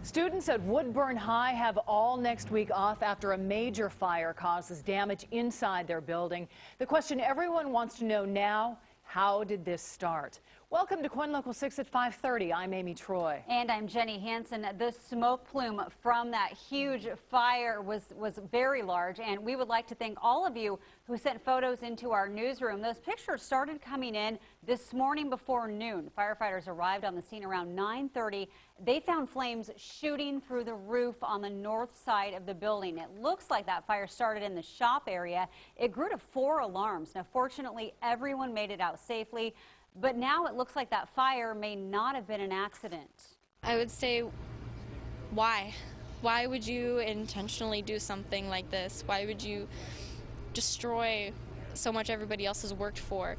Students at Woodburn High have all next week off after a major fire causes damage inside their building. The question everyone wants to know now, how did this start? Welcome to KOIN Local 6 at 5:30. I'm Amy Troy. And I'm Jenny Hansen. The smoke plume from that huge fire was very large, and we would like to thank all of you who sent photos into our newsroom. Those pictures started coming in this morning before noon. Firefighters arrived on the scene around 9:30. They found flames shooting through the roof on the north side of the building. It looks like that fire started in the shop area. It grew to 4 alarms. Now, fortunately, everyone made it out safely. But now it looks like that fire may not have been an accident. I would say, why? Why would you intentionally do something like this? Why would you destroy so much everybody else has worked for?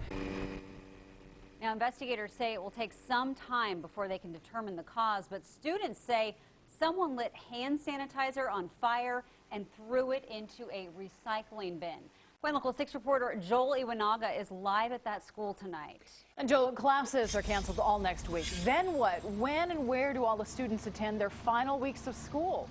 Now, investigators say it will take some time before they can determine the cause, but students say someone lit hand sanitizer on fire and threw it into a recycling bin. KOIN Local 6 reporter Joel Iwanaga is live at that school tonight. And Joel, classes are canceled all next week. Then what? When and where do all the students attend their final weeks of school?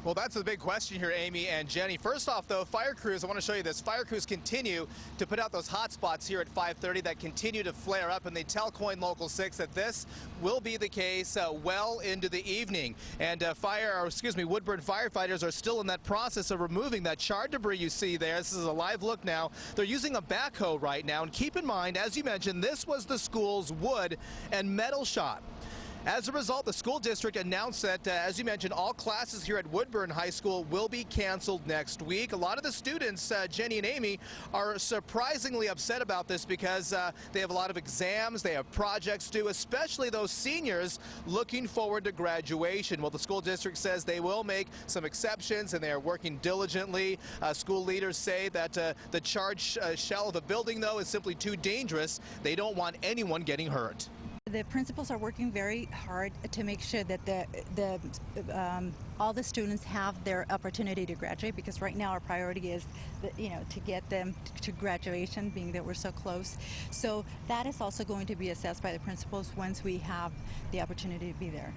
Well, that's the big question here, Amy and Jenny. First off, though, fire crews, I want to show you this. Fire crews continue to put out those hot spots here at 5:30 that continue to flare up, and they tell KOIN Local 6 that this will be the case well into the evening. And Woodburn firefighters are still in that process of removing that charred debris you see there. This is a live look now. They're using a backhoe right now, and keep in mind, as you mentioned, this was the school's wood and metal shop. As a result, the school district announced that, as you mentioned, all classes here at Woodburn High School will be canceled next week. A lot of the students, Jenny and Amy, are surprisingly upset about this because they have a lot of exams, they have projects due, especially those seniors looking forward to graduation. Well, the school district says they will make some exceptions, and they are working diligently. School leaders say that the charred shell of a building, though, is simply too dangerous. They don't want anyone getting hurt. The principals are working very hard to make sure that all the students have their opportunity to graduate, because right now our priority is to get them to graduation, being that we're so close. So that is also going to be assessed by the principals once we have the opportunity to be there.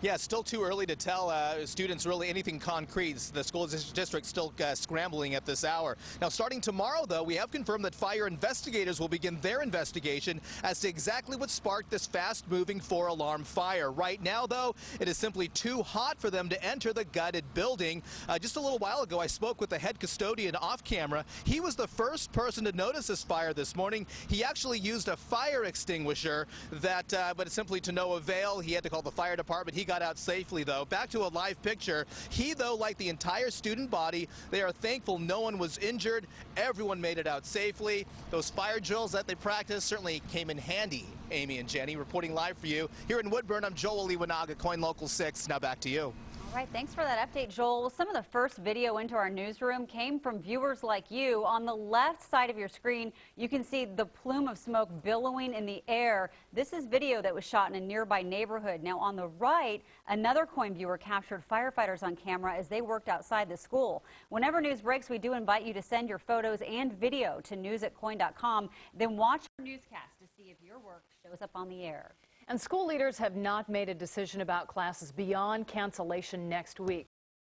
Yeah, it's still too early to tell students really anything concrete. The school district still scrambling at this hour. Now, starting tomorrow, though, we have confirmed that fire investigators will begin their investigation as to exactly what sparked this fast-moving 4-alarm fire. Right now, though, it is simply too hot for them to enter the gutted building. Just a little while ago, I spoke with the head custodian off camera. He was the first person to notice this fire this morning. He actually used a fire extinguisher but it's simply to no avail. He had to call the fire department. He got out safely, though. Back to a live picture. He, though, like the entire student body, they are thankful no one was injured. Everyone made it out safely. Those fire drills that they practiced certainly came in handy. Amy and Jenny reporting live for you here in Woodburn. I'm Joel Iwanaga, KOIN Local 6. Now back to you. All right, thanks for that update, Joel. Well, some of the first video into our newsroom came from viewers like you. On the left side of your screen, you can see the plume of smoke billowing in the air. This is video that was shot in a nearby neighborhood. Now, on the right, another KOIN viewer captured firefighters on camera as they worked outside the school. Whenever news breaks, we do invite you to send your photos and video to news@koin.com. Then watch our newscast to see if your work shows up on the air. And school leaders have not made a decision about classes beyond cancellation next week.